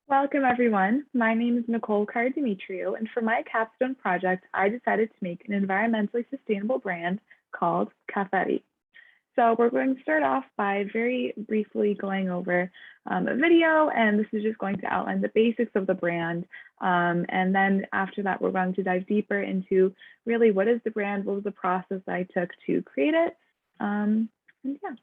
Welcome, everyone. My name is Nicole Cardimitriou, and for my capstone project, I decided to make an environmentally sustainable brand called Kathari. So we're going to start off by very briefly going over a video, and this is just going to outline the basics of the brand. And then after that, we're going to dive deeper into really what is the brand, what was the process that I took to create it. And yeah.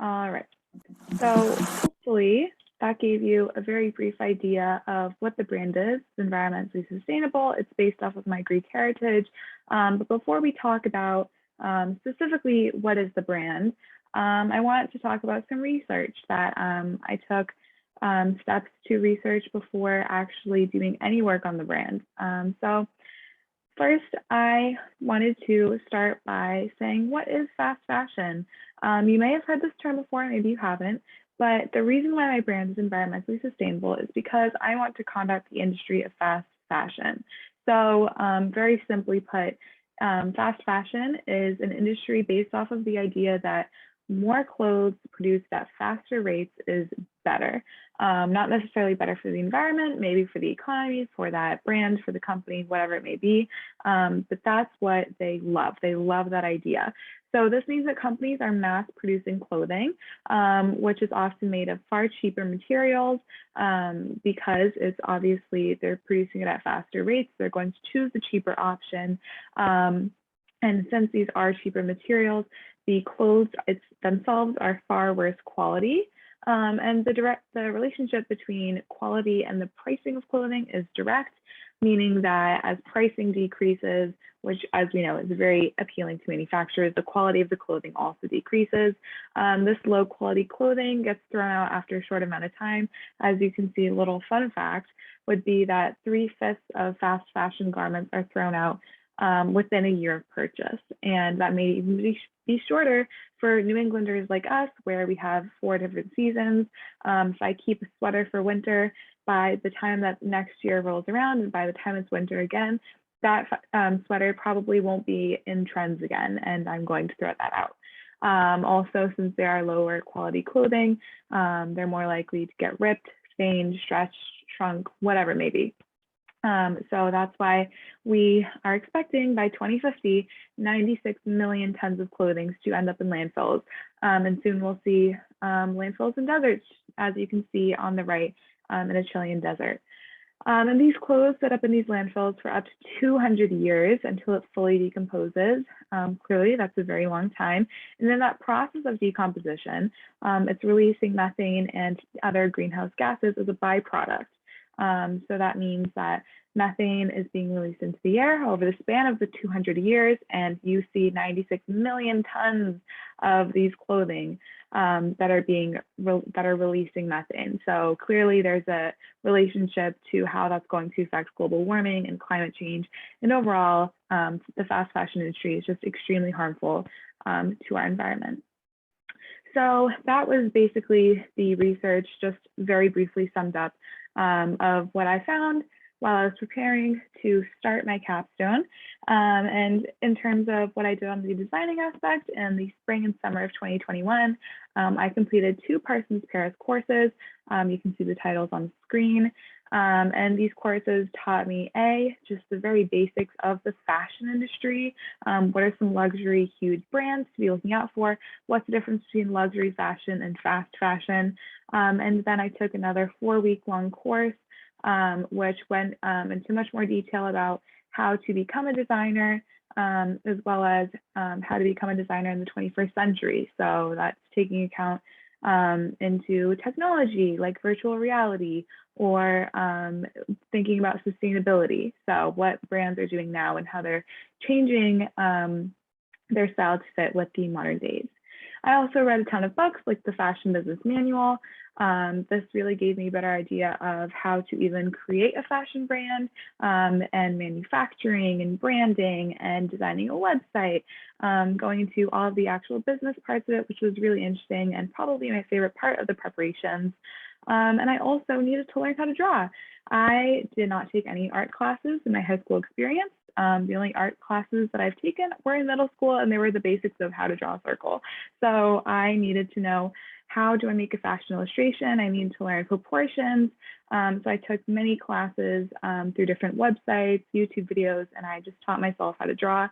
All right. So hopefully that gave you a very brief idea of what the brand is. It's environmentally sustainable. It's based off of my Greek heritage. But before we talk about specifically what is the brand, I want to talk about some research that I took steps to research before actually doing any work on the brand. So first, I wanted to start by saying, what is fast fashion? You may have heard this term before, maybe you haven't, but the reason why my brand is environmentally sustainable is because I want to combat the industry of fast fashion. So, very simply put, fast fashion is an industry based off of the idea that more clothes produced at faster rates is better. Not necessarily better for the environment, maybe for the economy, for that brand, for the company, whatever it may be. But that's what they love. They love that idea. So this means that companies are mass producing clothing, which is often made of far cheaper materials because it's obviously they're producing it at faster rates. They're going to choose the cheaper option. And since these are cheaper materials, the clothes themselves are far worse quality. And the relationship between quality and the pricing of clothing is direct, meaning that as pricing decreases, which as we know is very appealing to manufacturers, the quality of the clothing also decreases. This low quality clothing gets thrown out after a short amount of time. As you can see, a little fun fact would be that 3/5 of fast fashion garments are thrown out within a year of purchase. And that may even be shorter for New Englanders like us, where we have 4 different seasons. If I keep a sweater for winter, by the time that next year rolls around and by the time it's winter again, that sweater probably won't be in trends again, and I'm going to throw that out. Also, since they are lower quality clothing, they're more likely to get ripped, stained, stretched, shrunk, whatever it may be. So that's why we are expecting by 2050, 96 million tons of clothing to end up in landfills. And soon we'll see landfills in deserts, as you can see on the right in a Chilean desert. And these clothes sit up in these landfills for up to 200 years until it fully decomposes. Clearly, that's a very long time. And in that process of decomposition, it's releasing methane and other greenhouse gases as a byproduct. So that means that methane is being released into the air over the span of the 200 years, and you see 96 million tons of these clothing that are releasing methane. So clearly, there's a relationship to how that's going to affect global warming and climate change, and overall, the fast fashion industry is just extremely harmful to our environment. So that was basically the research, just very briefly summed up of what I found while I was preparing to start my capstone. And in terms of what I did on the designing aspect in the spring and summer of 2021, I completed 2 Parsons Paris courses. You can see the titles on the screen. And these courses taught me, just the very basics of the fashion industry. What are some luxury huge brands to be looking out for? What's the difference between luxury fashion and fast fashion? And then I took another 4-week-long course, which went into much more detail about how to become a designer, as well as how to become a designer in the 21st century. So that's taking account into technology like virtual reality or thinking about sustainability. So what brands are doing now and how they're changing their style to fit with the modern days. I also read a ton of books like the Fashion Business Manual. This really gave me a better idea of how to even create a fashion brand and manufacturing and branding and designing a website, going into all of the actual business parts of it, which was really interesting and probably my favorite part of the preparations. And I also needed to learn how to draw. I did not take any art classes in my high school experience. The only art classes that I've taken were in middle school, and they were the basics of how to draw a circle. So I needed to know, how do I make a fashion illustration? I needed to learn proportions. So I took many classes through different websites, YouTube videos, and I just taught myself how to draw.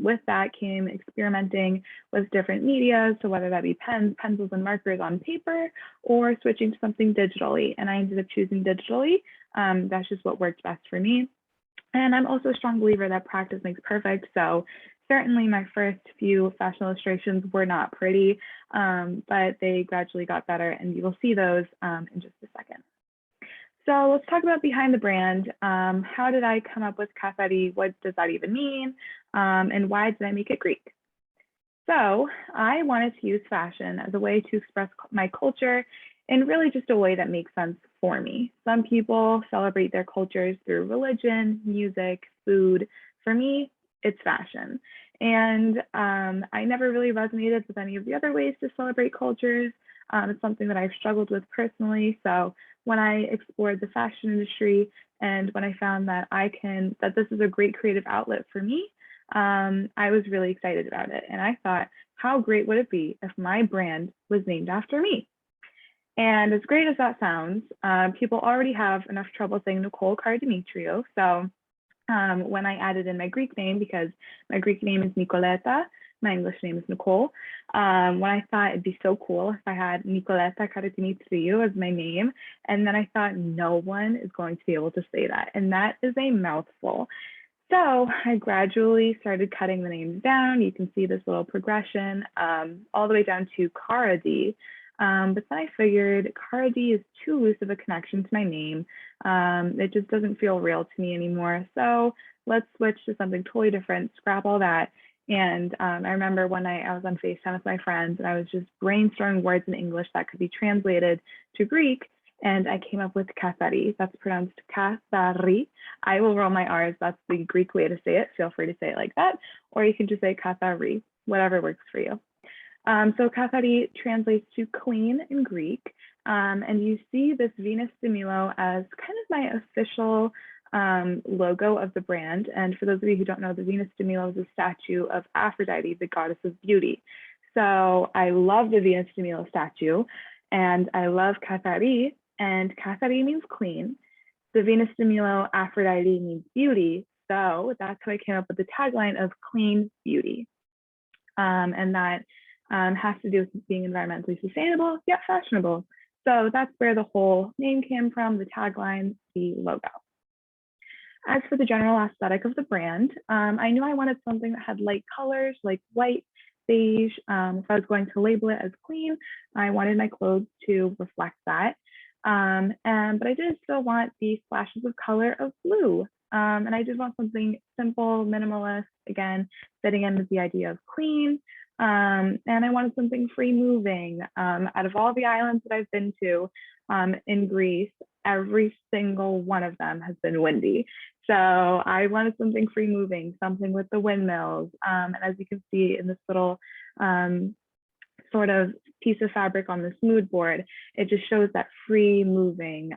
With that came experimenting with different media, so whether that be pens, pencils, and markers on paper, or switching to something digitally. And I ended up choosing digitally. That's just what worked best for me. And I'm also a strong believer that practice makes perfect. So certainly my first few fashion illustrations were not pretty, but they gradually got better, and you will see those in just a second. So let's talk about behind the brand. How did I come up with Kathari? What does that even mean? And why did I make it Greek? So I wanted to use fashion as a way to express my culture in really just a way that makes sense for me. Some people celebrate their cultures through religion, music, food. For me, it's fashion. And I never really resonated with any of the other ways to celebrate cultures. It's something that I've struggled with personally. So when I explored the fashion industry and when I found that that this is a great creative outlet for me, I was really excited about it. And I thought, how great would it be if my brand was named after me? And as great as that sounds, people already have enough trouble saying Nicole Cardimitriou. So when I added in my Greek name, because my Greek name is Nicoleta, my English name is Nicole, when I thought it'd be so cool if I had Nicoleta Cardimitriou as my name. And then I thought no one is going to be able to say that. And that is a mouthful. So I gradually started cutting the names down. You can see this little progression all the way down to Karadi. But then I figured Karadi is too loose of a connection to my name. It just doesn't feel real to me anymore. So let's switch to something totally different, scrap all that. And I remember one night I was on FaceTime with my friends and I was just brainstorming words in English that could be translated to Greek. And I came up with Kathari. That's pronounced Kathari. I will roll my R's. That's the Greek way to say it. Feel free to say it like that. Or you can just say Kathari, whatever works for you. So Kathari translates to clean in Greek. And you see this Venus de Milo as kind of my official logo of the brand. And for those of you who don't know, the Venus de Milo is a statue of Aphrodite, the goddess of beauty. So I love the Venus de Milo statue, and I love Kathari, and Kathari means clean. The Venus de Milo, Aphrodite, means beauty. So that's how I came up with the tagline of clean beauty. And that has to do with being environmentally sustainable, yet fashionable. So that's where the whole name came from, the tagline, the logo. As for the general aesthetic of the brand, I knew I wanted something that had light colors like white, beige. If I was going to label it as clean, I wanted my clothes to reflect that. But I did still want the flashes of color of blue. And I did want something simple, minimalist, again, fitting in with the idea of clean. And I wanted something free moving. Out of all the islands that I've been to in Greece, every single one of them has been windy. So I wanted something free moving, something with the windmills. And as you can see in this little sort of piece of fabric on this mood board, it just shows that free moving,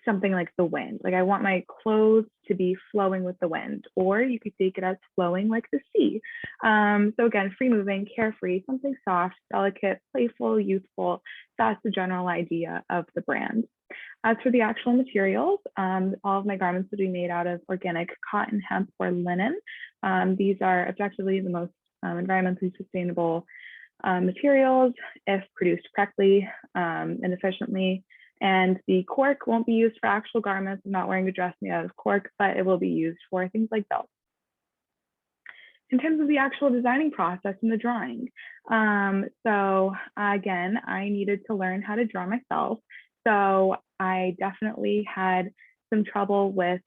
something like the wind. Like I want my clothes to be flowing with the wind, or you could take it as flowing like the sea. So again, free moving, carefree, something soft, delicate, playful, youthful. That's the general idea of the brand. As for the actual materials, all of my garments will be made out of organic cotton, hemp, or linen. These are objectively the most environmentally sustainable materials if produced correctly and efficiently. And the cork won't be used for actual garments. I'm not wearing a dress made out of cork, but it will be used for things like belts. in terms of the actual designing process and the drawing. So again, I needed to learn how to draw myself. So I definitely had some trouble with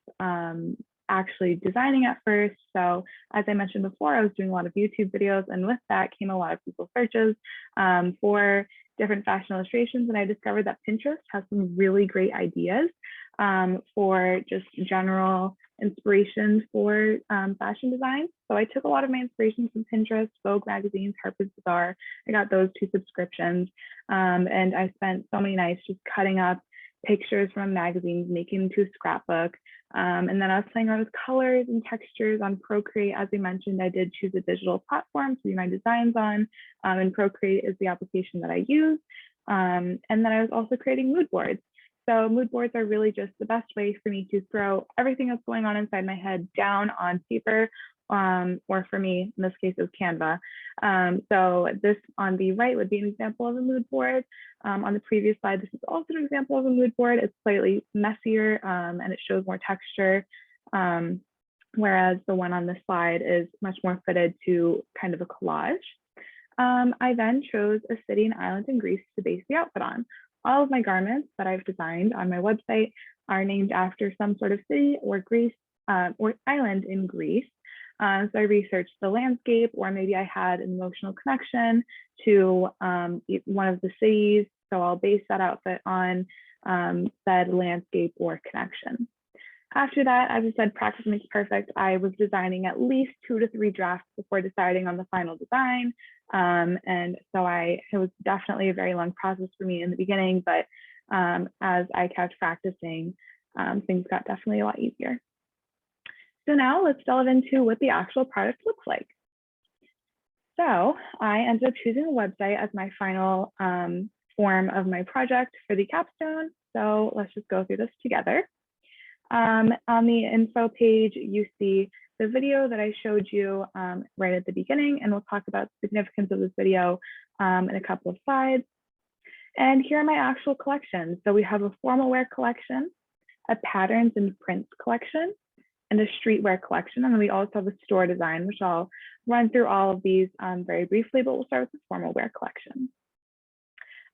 actually designing at first. So as I mentioned before, I was doing a lot of YouTube videos, and with that came a lot of Google searches for different fashion illustrations. And I discovered that Pinterest has some really great ideas for just general inspiration for fashion design. So I took a lot of my inspiration from Pinterest, Vogue magazines, Harper's Bazaar. I got those 2 subscriptions, and I spent so many nights just cutting up pictures from magazines, making into a scrapbook. And then I was playing around with colors and textures on Procreate. As I mentioned, I did choose a digital platform to do my designs on, and Procreate is the application that I use. And then I was also creating mood boards. So mood boards are really just the best way for me to throw everything that's going on inside my head down on paper, or for me, in this case, it was Canva. So this on the right would be an example of a mood board. On the previous slide, this is also an example of a mood board. It's slightly messier and it shows more texture, whereas the one on this slide is much more fitted to kind of a collage. I then chose a city and island in Greece to base the outfit on. All of my garments that I've designed on my website are named after some sort of city or Greece or island in Greece. So I researched the landscape, or maybe I had an emotional connection to one of the cities. So I'll base that outfit on said landscape or connection. After that, as I said, practice makes perfect. I was designing at least 2 to 3 drafts before deciding on the final design. And so it was definitely a very long process for me in the beginning, but as I kept practicing, things got definitely a lot easier. So now let's delve into what the actual product looks like. So I ended up choosing a website as my final form of my project for the capstone. So let's just go through this together. On the info page, you see the video that I showed you right at the beginning, and we'll talk about the significance of this video in a couple of slides. And here are my actual collections. So we have a formal wear collection, a patterns and prints collection, and a streetwear collection. And then we also have a store design, which I'll run through all of these very briefly, but we'll start with the formal wear collection.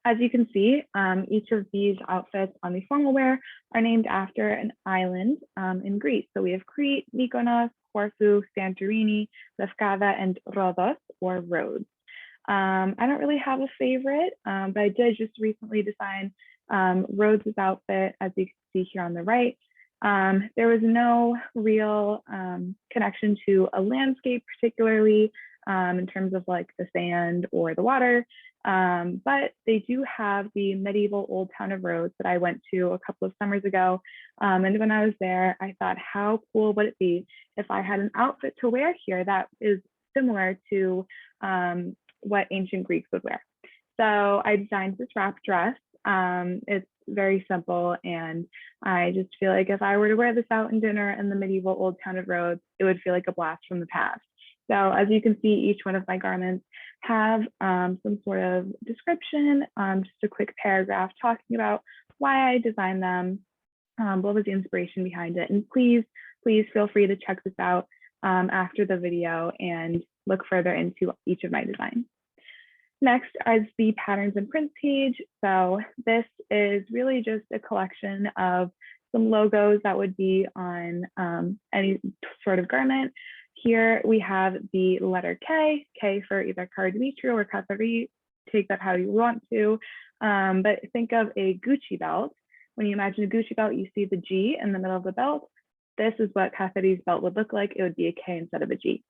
As you can see, each of these outfits on the formal wear are named after an island in Greece. So we have Crete, Mykonos, Corfu, Santorini, Lefkada, and Rhodos, or Rhodes. I don't really have a favorite, but I did just recently design Rhodes' outfit, as you can see here on the right. There was no real connection to a landscape, particularly in terms of like the sand or the water. But they do have the medieval old town of Rhodes that I went to a couple of summers ago. And when I was there, I thought, how cool would it be if I had an outfit to wear here that is similar to what ancient Greeks would wear. So I designed this wrap dress. It's very simple, and I just feel like if I were to wear this out in dinner in the medieval old town of Rhodes, it would feel like a blast from the past. So as you can see, each one of my garments have some sort of description, just a quick paragraph talking about why I designed them, what was the inspiration behind it. And please feel free to check this out after the video and look further into each of my designs. Next is the patterns and prints page. So this is really just a collection of some logos that would be on any sort of garment. Here we have the letter K for either Dimitri or Kathari. Take that how you want to. But think of a Gucci belt. When you imagine a Gucci belt, you see the G in the middle of the belt. This is what Kathari's belt would look like. It would be a K instead of a G.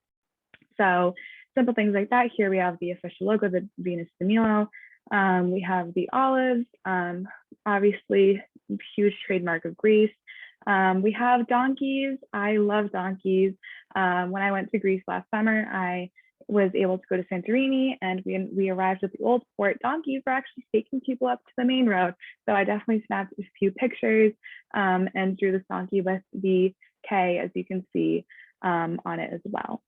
So simple things like that. Here we have the official logo, the Venus de Milo. We have the olives, obviously huge trademark of Greece. We have donkeys. I love donkeys. When I went to Greece last summer, I was able to go to Santorini, and we arrived at the old port. Donkeys were actually taking people up to the main road. So I definitely snapped a few pictures and drew this donkey with the K, as you can see on it as well.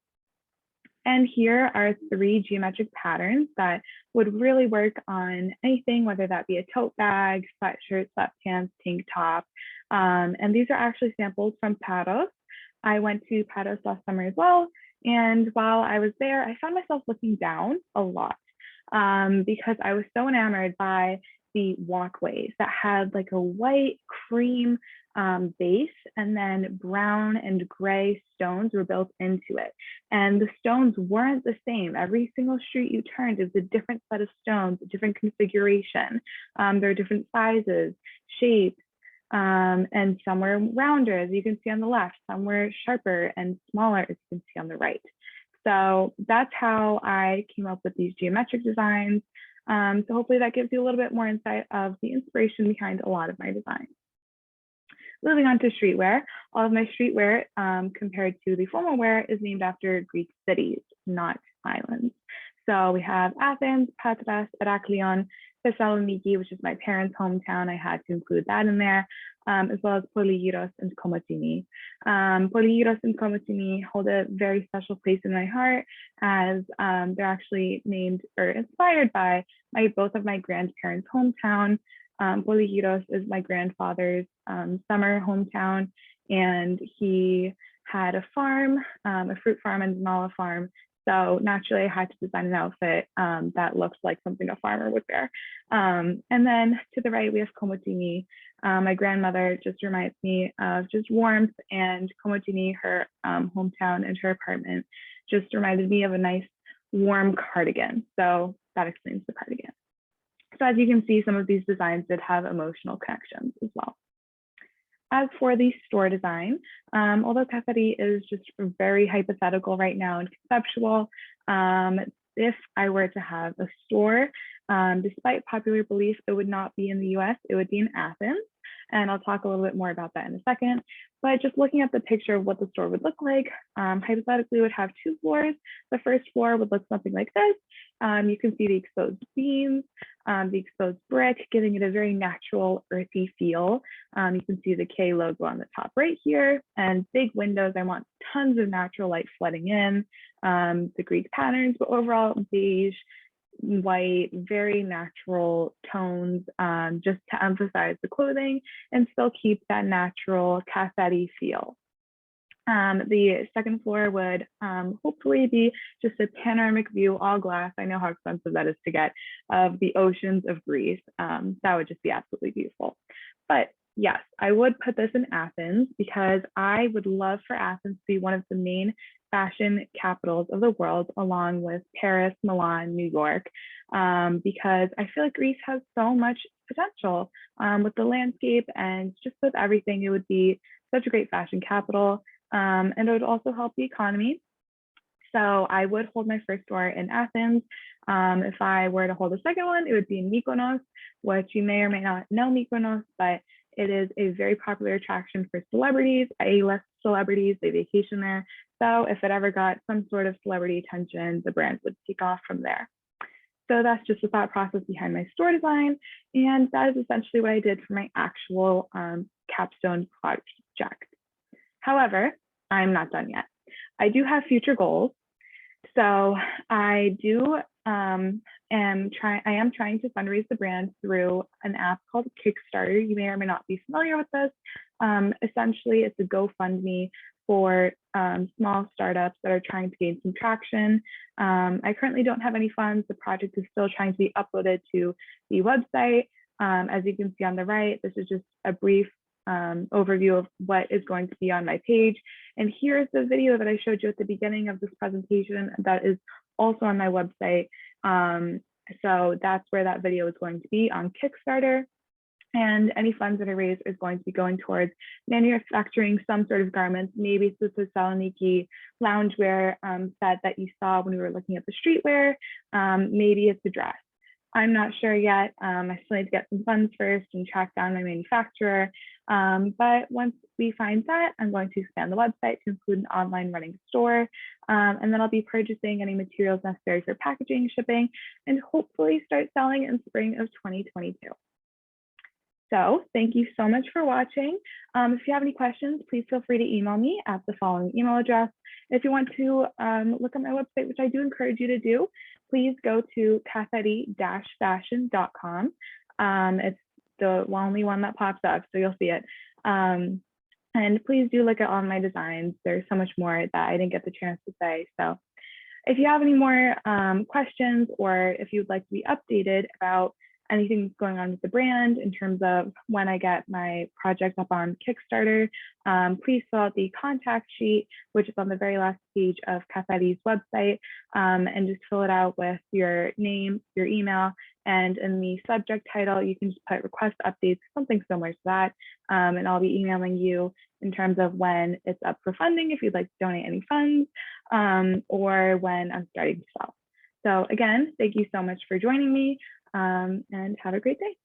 And here are 3 geometric patterns that would really work on anything, whether that be a tote bag, sweatshirt, sweatpants, tank top. And these are actually samples from Paros. I went to Paros last summer as well. And while I was there, I found myself looking down a lot because I was so enamored by the walkways that had like a white cream base, and then brown and gray stones were built into it. And the stones weren't the same. Every single street you turned is a different set of stones, a different configuration. There are different sizes, shapes, and some were rounder, as you can see on the left, some were sharper and smaller, as you can see on the right. So that's how I came up with these geometric designs. So hopefully that gives you a little bit more insight of the inspiration behind a lot of my designs. Moving on to streetwear, all of my streetwear compared to the formal wear is named after Greek cities, not islands. So we have Athens, Patras, Heraklion, Thessaloniki, which is my parents' hometown. I had to include that in there, as well as Polygyros and Komotini. Polygyros and Komotini hold a very special place in my heart, as they're actually named or inspired by both of my grandparents' hometown. Polygyros is my grandfather's summer hometown, and he had a farm, a fruit farm and an olive farm. So naturally, I had to design an outfit that looks like something a farmer would wear. And then to the right, we have Komotini. My grandmother just reminds me of just warmth, and Komotini, her hometown and her apartment, just reminded me of a nice warm cardigan. So that explains the cardigan. So as you can see, some of these designs did have emotional connections as well. As for the store design, although Kathari is just very hypothetical right now and conceptual, if I were to have a store, despite popular belief, it would not be in the US, it would be in Athens. And I'll talk a little bit more about that in a second. But just looking at the picture of what the store would look like, hypothetically, it would have 2 floors. The first floor would look something like this. You can see the exposed beams, the exposed brick, giving it a very natural, earthy feel. You can see the K logo on the top right here, and big windows. I want tons of natural light flooding in, the Greek patterns, but overall beige, white, very natural tones, just to emphasize the clothing and still keep that natural Kathari feel. The second floor would hopefully be just a panoramic view, all glass. I know how expensive that is to get, of the oceans of Greece. That would just be absolutely beautiful. But yes, I would put this in Athens because I would love for Athens to be one of the main fashion capitals of the world, along with Paris, Milan, New York, because I feel like Greece has so much potential with the landscape and just with everything. It would be such a great fashion capital. And it would also help the economy. So I would hold my first store in Athens. If I were to hold a second one, it would be in Mykonos, which you may or may not know Mykonos, but it is a very popular attraction for celebrities, A-list celebrities. They vacation there. So if it ever got some sort of celebrity attention, the brand would take off from there. So that's just the thought process behind my store design. And that is essentially what I did for my actual capstone project. However, I'm not done yet. I do have future goals. So I am trying to fundraise the brand through an app called Kickstarter. You may or may not be familiar with this. Essentially, it's a GoFundMe for small startups that are trying to gain some traction. I currently don't have any funds. The project is still trying to be uploaded to the website. As you can see on the right, this is just a brief overview of what is going to be on my page. And here's the video that I showed you at the beginning of this presentation that is also on my website. So that's where that video is going to be, on Kickstarter. And any funds that I raise is going to be going towards manufacturing some sort of garments. Maybe it's the Thessaloniki loungewear set that you saw when we were looking at the streetwear. Maybe it's a dress. I'm not sure yet. I still need to get some funds first and track down my manufacturer. But once we find that, I'm going to expand the website to include an online running store. And then I'll be purchasing any materials necessary for packaging, shipping, and hopefully start selling in spring of 2022. So thank you so much for watching. If you have any questions, please feel free to email me at the following email address. If you want to look at my website, which I do encourage you to do, please go to kathari-fashion.com. It's the only one that pops up, so you'll see it. And please do look at all my designs. There's so much more that I didn't get the chance to say. So if you have any more questions, or if you'd like to be updated about anything that's going on with the brand in terms of when I get my project up on Kickstarter, please fill out the contact sheet, which is on the very last page of Kathari's website, and just fill it out with your name, your email, and in the subject title, you can just put request updates, something similar to that. And I'll be emailing you in terms of when it's up for funding, if you'd like to donate any funds, or when I'm starting to sell. So again, thank you so much for joining me, and have a great day.